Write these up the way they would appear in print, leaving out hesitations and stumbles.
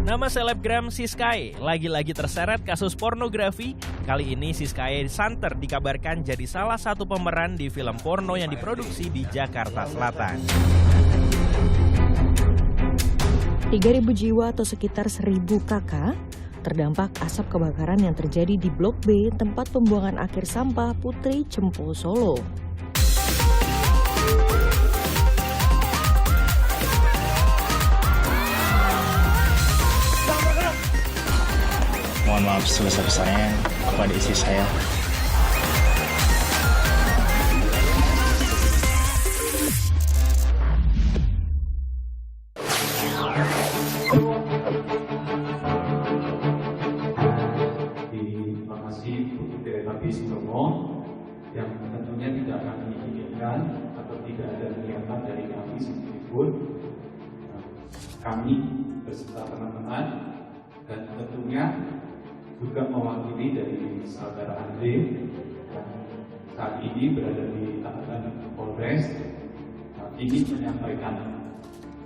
Nama selebgram Siskae lagi-lagi terseret kasus pornografi. Kali ini Siskae Santer dikabarkan jadi salah satu pemeran di film porno yang diproduksi di Jakarta Selatan. 3.000 jiwa atau sekitar 1.000 kakak terdampak asap kebakaran yang terjadi di Blok B, tempat pembuangan akhir sampah Putri Cempo, Solo. Mohon maaf sebesar-besarnya kepada istri saya. Di lokasi Teletabis Bromo yang tentunya tidak kami inginkan atau tidak ada niatan dari kami sedikitpun. Kami beserta teman-teman dan tentunya juga mewakili dari saudara Andre yang saat ini berada di tahanan Polres, ingin menyampaikan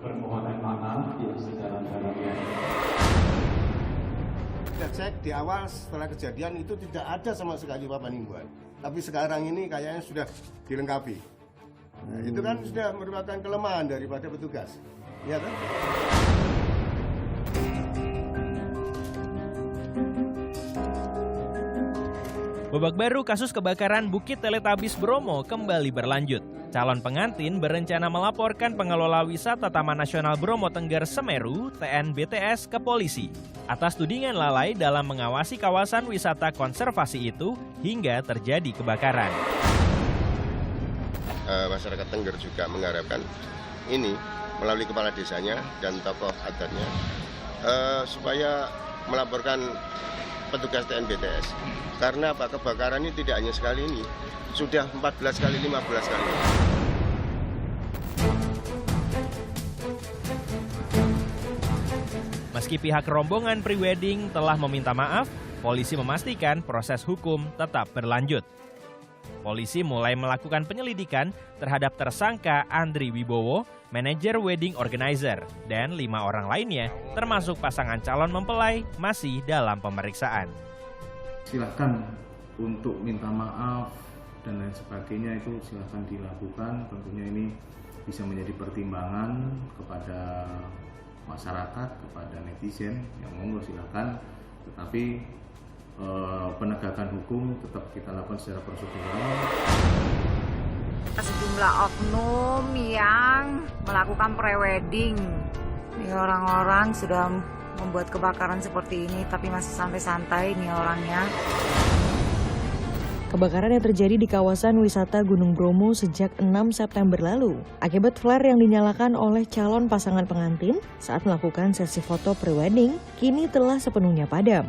permohonan maaf yang sedalam-dalamnya. Kita cek di awal setelah kejadian itu tidak ada sama sekali papan himbauan, tapi sekarang ini kayaknya sudah dilengkapi. Nah, itu kan sudah merupakan kelemahan daripada petugas, ya kan? Babak baru kasus kebakaran Bukit Teletabis Bromo kembali berlanjut. Calon pengantin berencana melaporkan pengelola wisata Taman Nasional Bromo Tengger Semeru (TNBTS) ke polisi atas tudingan lalai dalam mengawasi kawasan wisata konservasi itu hingga terjadi kebakaran. Masyarakat Tengger juga mengharapkan ini melalui kepala desanya dan tokoh adatnya supaya melaporkan petugas TNBTS. Karena apa? Kebakaran ini tidak hanya sekali ini, sudah 14 kali, 15 kali. Meski pihak rombongan prewedding telah meminta maaf, polisi memastikan proses hukum tetap berlanjut. Polisi mulai melakukan penyelidikan terhadap tersangka Andri Wibowo, manajer wedding organizer, dan 5 orang lainnya, termasuk pasangan calon mempelai, masih dalam pemeriksaan. Silakan untuk minta maaf dan lain sebagainya itu silakan dilakukan. Tentunya ini bisa menjadi pertimbangan kepada masyarakat, kepada netizen yang monggo silakan. Tetapi penegakan hukum tetap kita lakukan secara prosedural. Sejumlah oknum yang melakukan prewedding. Ini orang-orang sudah membuat kebakaran seperti ini, tapi masih santai-santai nih orangnya. Kebakaran yang terjadi di kawasan wisata Gunung Bromo sejak 6 September lalu akibat flare yang dinyalakan oleh calon pasangan pengantin saat melakukan sesi foto prewedding kini telah sepenuhnya padam.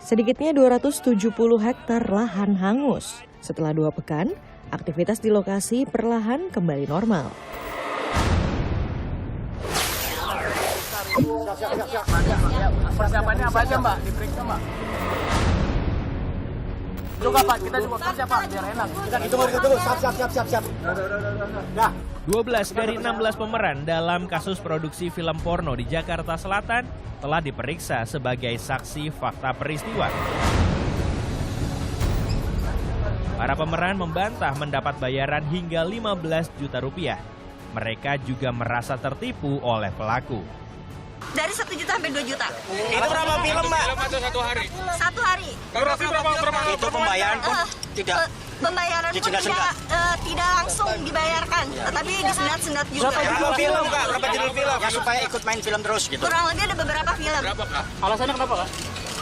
Sedikitnya 270 hektar lahan hangus. Setelah 2 pekan, aktivitas di lokasi perlahan kembali normal. Persiapannya apa aja Mbak? Diperiksa Mbak? Juga Pak, kita juga kerja Pak, biar enak. Tunggu, siap. Dah. 12 dari 16 pemeran dalam kasus produksi film porno di Jakarta Selatan telah diperiksa sebagai saksi fakta peristiwa. Para pemeran membantah mendapat bayaran hingga 15 juta rupiah. Mereka juga merasa tertipu oleh pelaku. Dari 1 juta sampai 2 juta. Itu berapa film Mbak? Satu hari. Berapa? Itu pembayaran pun tidak. Pembayaran pun tidak langsung dibayarkan, tetapi disendat-sendat juga. Berapa film Kak? Berapa judul film? Ya supaya ikut main film terus gitu. Kurang lebih ada beberapa film. Berapa Kak? Alasannya kenapa Kak?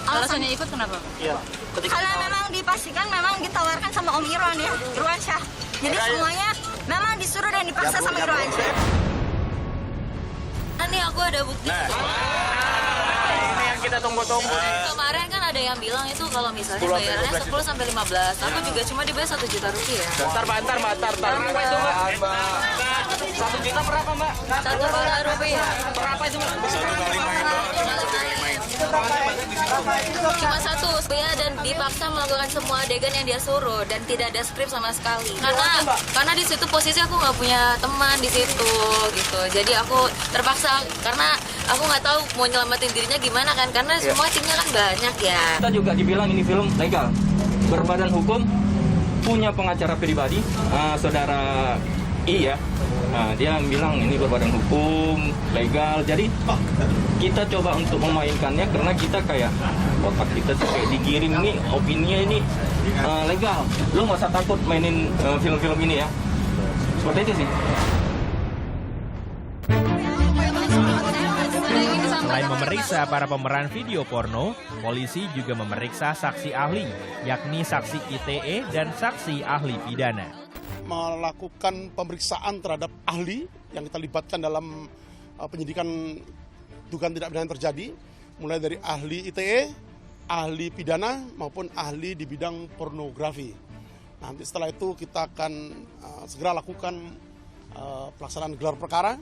Alasannya ikut kenapa? Iya. Karena memang dipastikan memang ditawarkan sama Om Irwansyah. Jadi semuanya memang disuruh dan dipaksa sama Irwansyah. Nih aku ada bukti. Ini yang kita tunggu-tunggu. Kemarin kan ada yang bilang itu kalau misalnya bayarannya 10 sampai 15. Aku juga cuma dibayar 1 juta rupiah. Bentar. Berapa itu Mbak? 1 juta berapa Mbak? 1 juta rupiah. Berapa itu Mbak? 1 kali main. Cuma satu ya, dan dipaksa melakukan semua adegan yang dia suruh dan tidak ada skrip sama sekali. Karena di situ posisi aku nggak punya teman di situ gitu. Jadi aku terpaksa karena aku nggak tahu mau nyelamatin dirinya gimana kan, karena semua timnya kan banyak ya. Kita juga dibilang ini film legal, berbadan hukum, punya pengacara pribadi, saudara I ya. Dia bilang ini berbadan hukum, legal. Jadi kita coba untuk memainkannya karena kita kayak otak kita tuh kayak digiring ini opininya ini legal. Lo nggak usah takut mainin film-film ini ya. Seperti itu sih. Selain memeriksa para pemeran video porno, polisi juga memeriksa saksi ahli, yakni saksi ITE dan saksi ahli pidana. Melakukan pemeriksaan terhadap ahli yang kita libatkan dalam penyidikan dugaan tindak pidana yang terjadi, mulai dari ahli ITE, ahli pidana maupun ahli di bidang pornografi. Nanti setelah itu kita akan segera lakukan pelaksanaan gelar perkara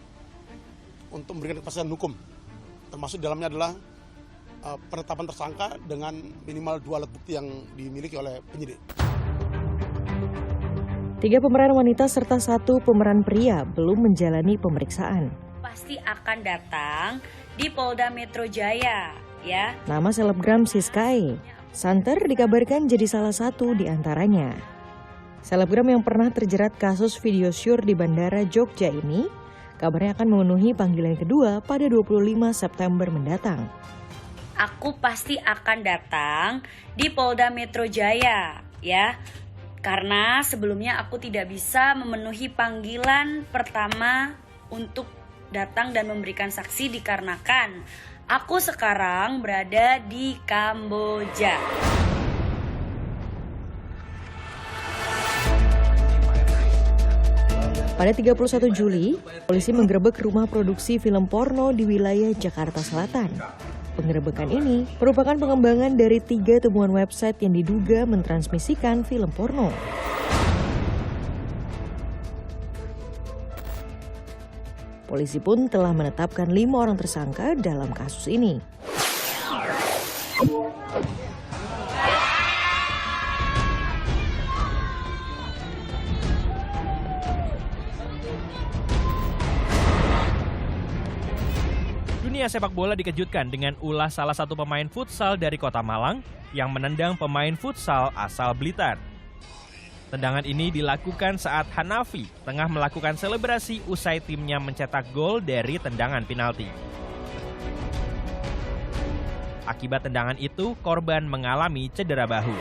untuk memberikan kepastian hukum. Termasuk di dalamnya adalah penetapan tersangka dengan minimal 2 alat bukti yang dimiliki oleh penyidik. 3 pemeran wanita serta 1 pemeran pria belum menjalani pemeriksaan. Pasti akan datang di Polda Metro Jaya, ya. Nama selebgram Siskae, Santer dikabarkan jadi salah satu di antaranya. Selebgram yang pernah terjerat kasus video syur di Bandara Jogja ini, kabarnya akan memenuhi panggilan kedua pada 25 September mendatang. Aku pasti akan datang di Polda Metro Jaya, ya. Karena sebelumnya aku tidak bisa memenuhi panggilan pertama untuk datang dan memberikan saksi dikarenakan aku sekarang berada di Kamboja. Pada 31 Juli, polisi menggerebek rumah produksi film porno di wilayah Jakarta Selatan. Penggerebekan ini merupakan pengembangan dari 3 temuan website yang diduga mentransmisikan film porno. Polisi pun telah menetapkan 5 orang tersangka dalam kasus ini. Dunia sepak bola dikejutkan dengan ulah salah satu pemain futsal dari Kota Malang yang menendang pemain futsal asal Blitar. Tendangan ini dilakukan saat Hanafi tengah melakukan selebrasi usai timnya mencetak gol dari tendangan penalti. Akibat tendangan itu, korban mengalami cedera bahu.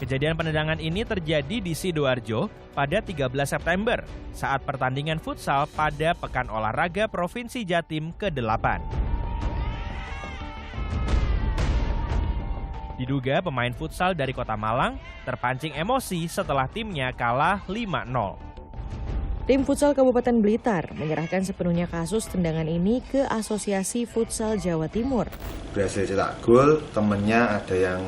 Kejadian penendangan ini terjadi di Sidoarjo pada 13 September saat pertandingan futsal pada Pekan Olahraga Provinsi Jatim ke-8. Diduga pemain futsal dari Kota Malang terpancing emosi setelah timnya kalah 5-0. Tim futsal Kabupaten Blitar menyerahkan sepenuhnya kasus tendangan ini ke Asosiasi Futsal Jawa Timur. Berhasil cetak gol, temennya ada yang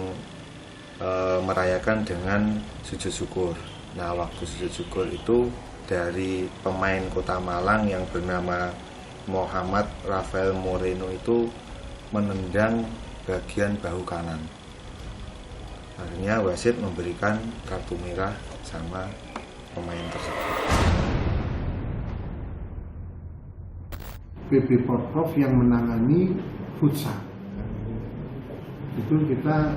merayakan dengan sujud syukur. Nah, waktu sujud syukur itu dari pemain Kota Malang yang bernama Muhammad Rafael Moreno itu menendang bagian bahu kanan. Akhirnya wasit memberikan kartu merah sama pemain tersebut. PP Porprov yang menangani futsal itu kita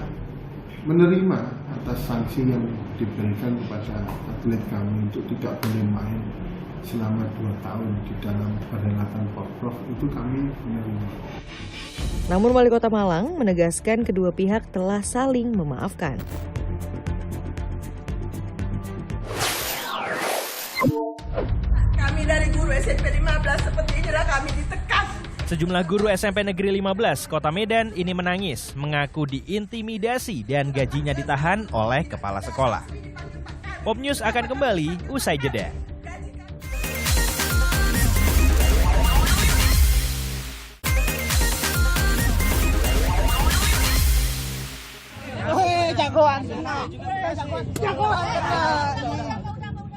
menerima atas sanksi yang diberikan kepada atlet kami untuk tidak boleh main selama 2 tahun di dalam perhelatan Porprov, itu kami menerima. Namun Wali Kota Malang menegaskan kedua pihak telah saling memaafkan. Kami dari guru SMP 15 seperti inilah kami ditekan. Sejumlah guru SMP Negeri 15 Kota Medan ini menangis, mengaku diintimidasi dan gajinya ditahan oleh kepala sekolah. Pop News akan kembali usai jeda.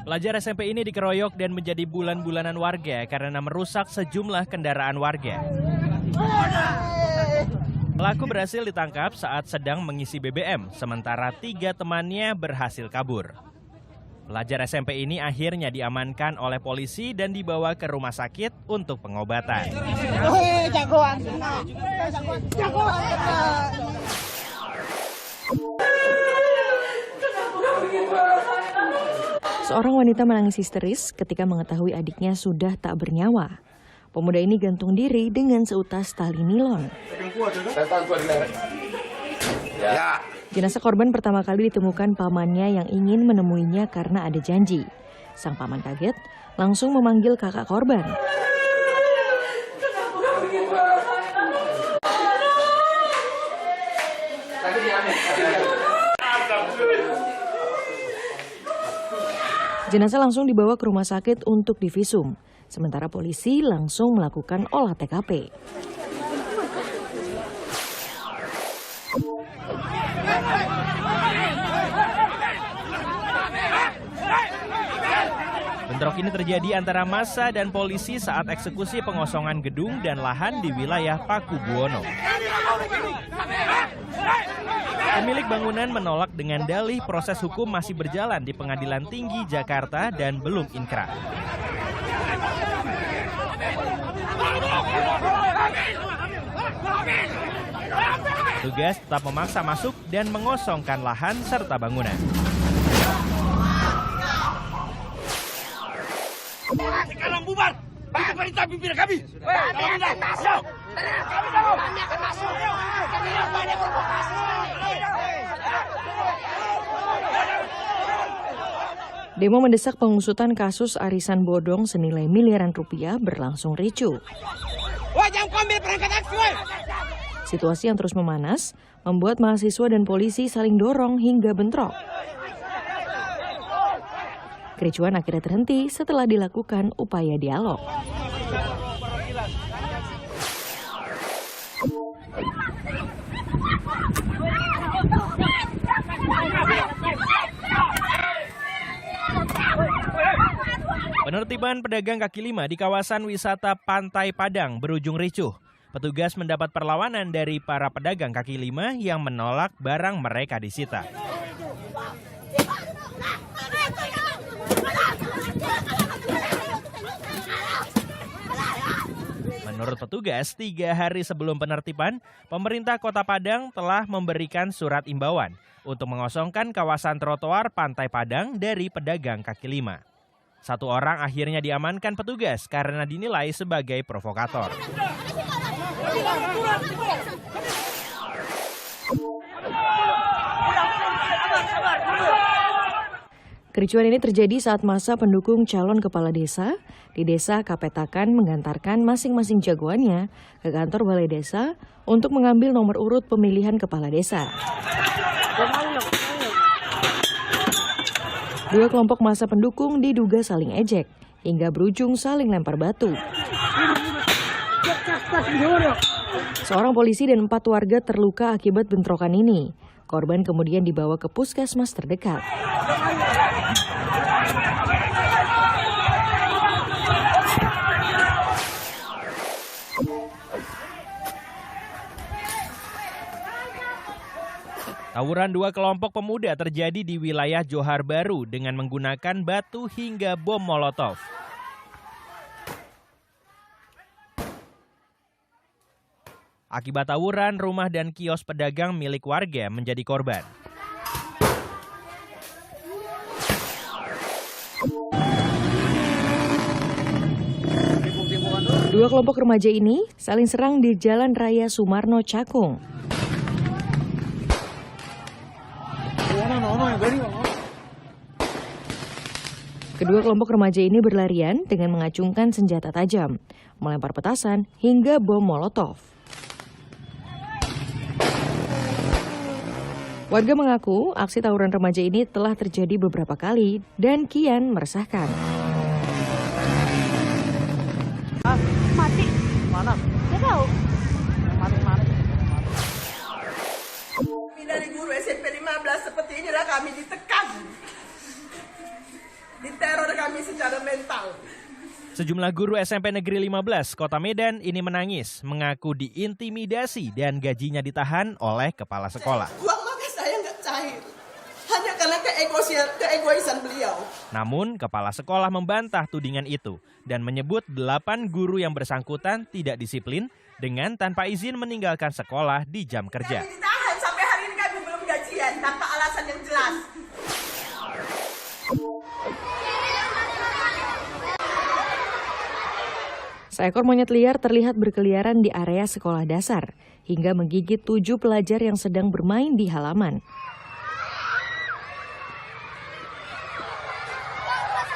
Pelajar SMP ini dikeroyok dan menjadi bulan-bulanan warga karena merusak sejumlah kendaraan warga. Pelaku berhasil ditangkap saat sedang mengisi BBM, sementara 3 temannya berhasil kabur. Pelajar SMP ini akhirnya diamankan oleh polisi dan dibawa ke rumah sakit untuk pengobatan. Seorang wanita menangis histeris ketika mengetahui adiknya sudah tak bernyawa. Pemuda ini gantung diri dengan seutas tali nilon. Jenazah korban pertama kali ditemukan pamannya yang ingin menemuinya karena ada janji. Sang paman kaget, langsung memanggil kakak korban. Jenazah langsung dibawa ke rumah sakit untuk divisum. Sementara polisi langsung melakukan olah TKP. Bentrok ini terjadi antara massa dan polisi saat eksekusi pengosongan gedung dan lahan di wilayah Pakubuwono. Pemilik bangunan menolak dengan dalih proses hukum masih berjalan di Pengadilan Tinggi Jakarta dan belum inkrah. Tugas tetap memaksa masuk dan mengosongkan lahan serta bangunan. Sekarang bubar, itu perintah pimpinan kami. Kami akan masuk. Kami akan masuk. Kami akan provokasi. Demo mendesak pengusutan kasus arisan bodong senilai miliaran rupiah berlangsung ricuh. Situasi yang terus memanas membuat mahasiswa dan polisi saling dorong hingga bentrok. Kericuan akhirnya terhenti setelah dilakukan upaya dialog. Penertiban pedagang kaki lima di kawasan wisata Pantai Padang berujung ricuh. Petugas mendapat perlawanan dari para pedagang kaki lima yang menolak barang mereka disita. Menurut petugas, 3 hari sebelum penertiban, pemerintah Kota Padang telah memberikan surat imbauan untuk mengosongkan kawasan trotoar Pantai Padang dari pedagang kaki lima. 1 orang akhirnya diamankan petugas karena dinilai sebagai provokator. Kericuan ini terjadi saat masa pendukung calon kepala desa di desa Kapetakan mengantarkan masing-masing jagoannya ke kantor balai desa untuk mengambil nomor urut pemilihan kepala desa. 2 kelompok massa pendukung diduga saling ejek hingga berujung saling lempar batu. Seorang polisi dan 4 warga terluka akibat bentrokan ini. Korban kemudian dibawa ke puskesmas terdekat. Tawuran 2 kelompok pemuda terjadi di wilayah Johar Baru dengan menggunakan batu hingga bom molotov. Akibat tawuran, rumah dan kios pedagang milik warga menjadi korban. Dua kelompok remaja ini saling serang di Jalan Raya Sumarno Cakung. Kedua kelompok remaja ini berlarian dengan mengacungkan senjata tajam, melempar petasan hingga bom molotov. Warga mengaku aksi tawuran remaja ini telah terjadi beberapa kali dan kian meresahkan. Mati. Mana? Tidak tahu. Mati. Kami dari guru SMP 15 seperti inilah kami ditekan. Diteror kami secara mental. Sejumlah guru SMP Negeri 15 Kota Medan ini menangis, mengaku diintimidasi dan gajinya ditahan oleh kepala sekolah. Uang makan saya nggak cair, hanya karena keegoisan beliau. Namun, kepala sekolah membantah tudingan itu dan menyebut 8 guru yang bersangkutan tidak disiplin dengan tanpa izin meninggalkan sekolah di jam kerja. Kami ditahan sampai hari ini kami belum gajian tanpa alasan yang jelas. Seekor monyet liar terlihat berkeliaran di area sekolah dasar hingga menggigit 7 pelajar yang sedang bermain di halaman.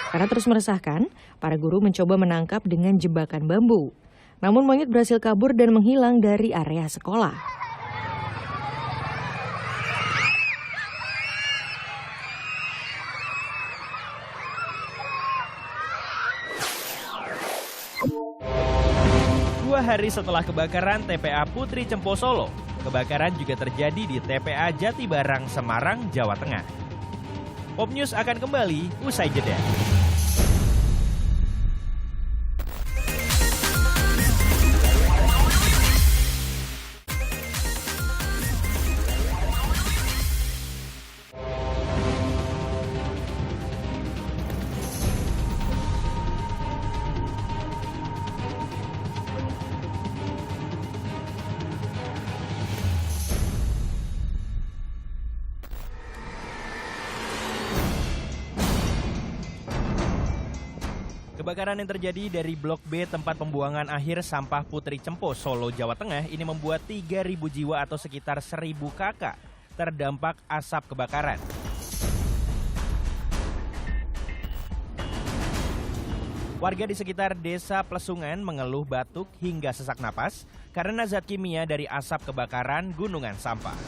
Karena terus meresahkan, para guru mencoba menangkap dengan jebakan bambu. Namun monyet berhasil kabur dan menghilang dari area sekolah. Dua hari setelah kebakaran TPA Putri Cempo Solo, kebakaran juga terjadi di TPA Jatibarang, Semarang, Jawa Tengah. Pop News akan kembali usai jeda. Kebakaran yang terjadi dari Blok B tempat pembuangan akhir sampah Putri Cempo, Solo, Jawa Tengah ini membuat 3.000 jiwa atau sekitar 1.000 kakak terdampak asap kebakaran. Warga di sekitar Desa Plesungan mengeluh batuk hingga sesak napas karena zat kimia dari asap kebakaran gunungan sampah.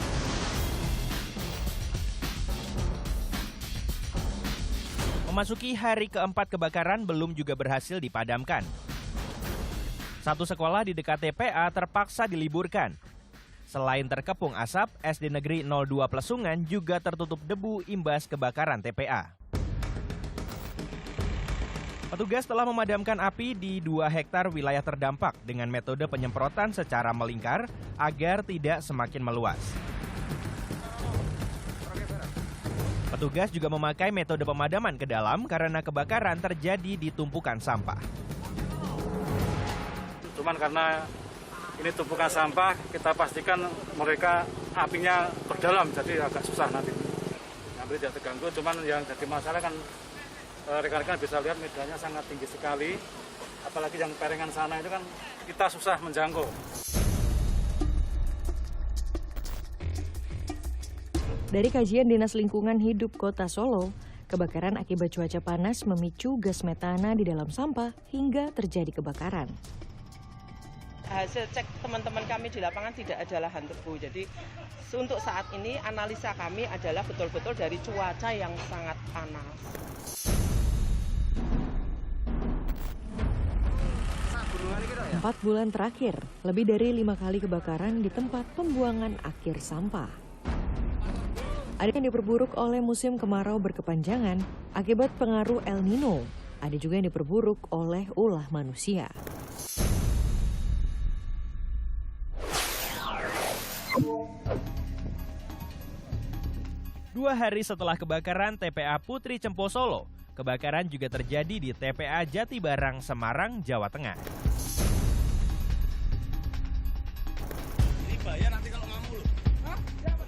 Memasuki hari keempat kebakaran belum juga berhasil dipadamkan. Satu sekolah di dekat TPA terpaksa diliburkan. Selain terkepung asap, SD Negeri 02 Plesungan juga tertutup debu imbas kebakaran TPA. Petugas telah memadamkan api di 2 hektar wilayah terdampak dengan metode penyemprotan secara melingkar agar tidak semakin meluas. Petugas juga memakai metode pemadaman ke dalam karena kebakaran terjadi di tumpukan sampah. Cuman karena ini tumpukan sampah, kita pastikan mereka apinya berdalam, jadi agak susah nanti. Nanti tidak terganggu, cuman yang jadi masalah kan rekan-rekan bisa lihat medannya sangat tinggi sekali. Apalagi yang perengan sana itu kan kita susah menjangkau. Dari kajian Dinas Lingkungan Hidup Kota Solo, kebakaran akibat cuaca panas memicu gas metana di dalam sampah hingga terjadi kebakaran. Hasil cek teman-teman kami di lapangan tidak ada lahan tebu. Jadi untuk saat ini analisa kami adalah betul-betul dari cuaca yang sangat panas. Empat bulan terakhir, lebih dari 5 kali kebakaran di tempat pembuangan akhir sampah. Ada yang diperburuk oleh musim kemarau berkepanjangan akibat pengaruh El Nino. Ada juga yang diperburuk oleh ulah manusia. Dua hari setelah kebakaran TPA Putri Cempo Solo, kebakaran juga terjadi di TPA Jatibarang, Semarang, Jawa Tengah.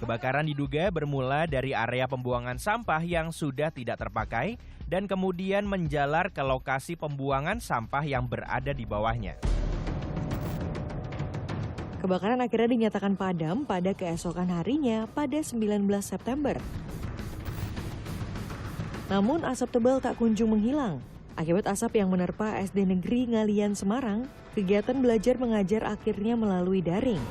Kebakaran diduga bermula dari area pembuangan sampah yang sudah tidak terpakai dan kemudian menjalar ke lokasi pembuangan sampah yang berada di bawahnya. Kebakaran akhirnya dinyatakan padam pada keesokan harinya pada 19 September. Namun asap tebal tak kunjung menghilang. Akibat asap yang menerpa SD Negeri Ngalian Semarang, kegiatan belajar mengajar akhirnya melalui daring.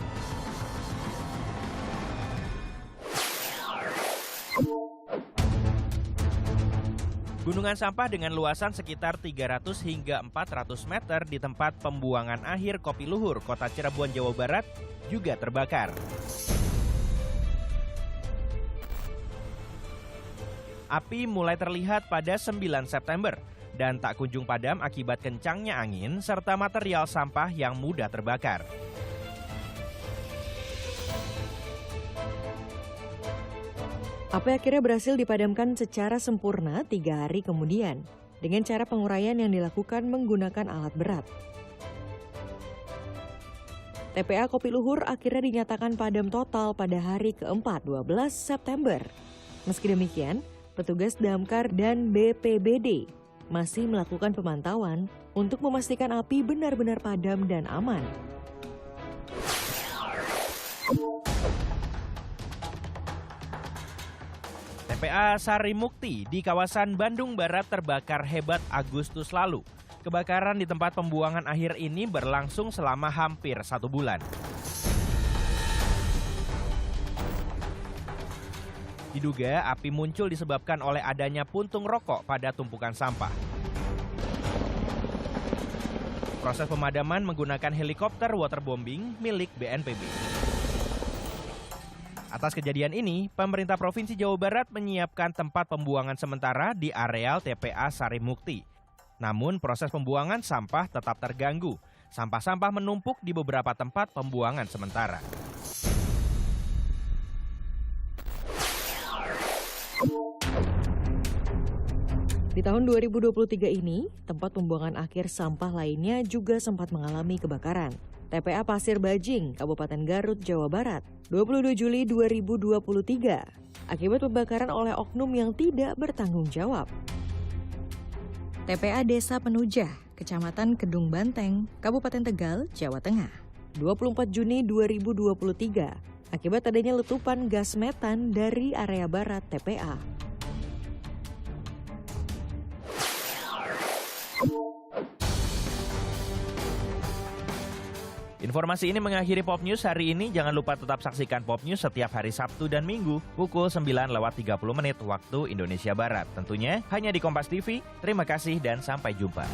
Gunungan sampah dengan luasan sekitar 300 hingga 400 meter di tempat pembuangan akhir Kopi Luhur, Kota Cirebon, Jawa Barat, juga terbakar. Api mulai terlihat pada 9 September dan tak kunjung padam akibat kencangnya angin serta material sampah yang mudah terbakar. Api akhirnya berhasil dipadamkan secara sempurna 3 hari kemudian dengan cara penguraian yang dilakukan menggunakan alat berat. TPA Kopi Luhur akhirnya dinyatakan padam total pada hari keempat 12 September. Meski demikian, petugas damkar dan BPBD masih melakukan pemantauan untuk memastikan api benar-benar padam dan aman. TPA Sari Mukti di kawasan Bandung Barat terbakar hebat Agustus lalu. Kebakaran di tempat pembuangan akhir ini berlangsung selama hampir 1 bulan. Diduga api muncul disebabkan oleh adanya puntung rokok pada tumpukan sampah. Proses pemadaman menggunakan helikopter waterbombing milik BNPB. Atas kejadian ini, pemerintah Provinsi Jawa Barat menyiapkan tempat pembuangan sementara di areal TPA Sari Mukti. Namun proses pembuangan sampah tetap terganggu. Sampah-sampah menumpuk di beberapa tempat pembuangan sementara. Di tahun 2023 ini, tempat pembuangan akhir sampah lainnya juga sempat mengalami kebakaran. TPA Pasir Bajing, Kabupaten Garut, Jawa Barat, 22 Juli 2023, akibat pembakaran oleh oknum yang tidak bertanggung jawab. TPA Desa Penujah, Kecamatan Kedung Banteng, Kabupaten Tegal, Jawa Tengah, 24 Juni 2023, akibat adanya letupan gas metan dari area barat TPA. Informasi ini mengakhiri Pop News hari ini. Jangan lupa tetap saksikan Pop News setiap hari Sabtu dan Minggu pukul 9:30 waktu Indonesia Barat. Tentunya hanya di Kompas TV. Terima kasih dan sampai jumpa.